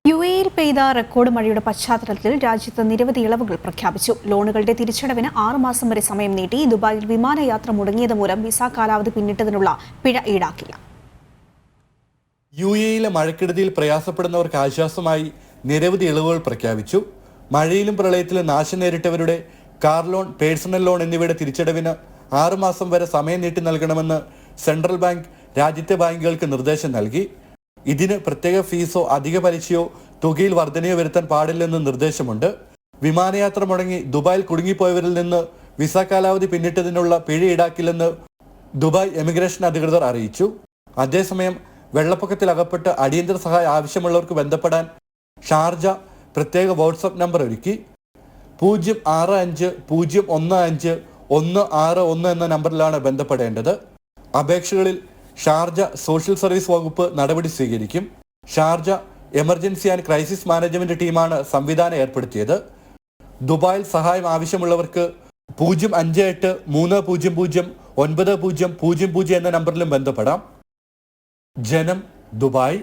യുഎഇയിൽ പെയ്ത റെക്കോർഡ് മഴയുടെ പശ്ചാത്തലത്തിൽ രാജ്യത്ത് നിരവധി ഇളവുകൾ പ്രഖ്യാപിച്ചു. ലോണുകളുടെ തിരിച്ചടവിന് 6 മാസം വരെ സമയം നീട്ടി. ദുബായിൽ വിമാനയാത്ര മുടങ്ങിയത് മൂലം വിസ കാലാവധി പിന്നിട്ടതിനുള്ള പിഴ ഈടാക്കില്ല. യുഎഇയിലെ മഴക്കെടുതിയിൽ പ്രയാസപ്പെടുന്നവർക്ക് ആശ്വാസമായി നിരവധി ഇളവുകൾ പ്രഖ്യാപിച്ചു. മഴയിലും പ്രളയത്തിലും നാശം നേരിട്ടവരുടെ കാർ ലോൺ, പേഴ്സണൽ ലോൺ എന്നിവയുടെ തിരിച്ചടവിന് 6 മാസം വരെ സമയം നീട്ടി നൽകണമെന്ന് സെൻട്രൽ ബാങ്ക് രാജ്യത്തെ ബാങ്കുകൾക്ക് നിർദ്ദേശം നൽകി. ഇതിന് പ്രത്യേക ഫീസോ അധിക പലിശയോ തുകയിൽ വർധനയോ വരുത്താൻ പാടില്ലെന്ന് നിർദ്ദേശമുണ്ട്. വിമാനയാത്ര മുടങ്ങി ദുബായിൽ കുടുങ്ങിപ്പോയവരിൽ നിന്ന് വിസ കാലാവധി പിന്നിട്ടതിനുള്ള പിഴ ഈടാക്കില്ലെന്ന് ദുബായ് എമിഗ്രേഷൻ അധികൃതർ അറിയിച്ചു. അതേസമയം വെള്ളപ്പൊക്കത്തിൽ അകപ്പെട്ട് അടിയന്തര സഹായം ആവശ്യമുള്ളവർക്ക് ബന്ധപ്പെടാൻ ഷാർജ പ്രത്യേക വാട്സ്ആപ്പ് നമ്പർ ഒരുക്കി. 065015161 എന്ന നമ്പറിലാണ് ബന്ധപ്പെടേണ്ടത്. അപേക്ഷകളിൽ ഷാർജ സോഷ്യൽ സർവീസ് വകുപ്പ് നടപടി സ്വീകരിക്കും. Sharjah emergency and crisis management ടീമാണ് സംവിധാനം ഏർപ്പെടുത്തിയത്. ദുബായിൽ സഹായം ആവശ്യമുള്ളവർക്ക് 058300900 എന്ന നമ്പറിലും ബന്ധപ്പെടാം. ജനം, ദുബായ്.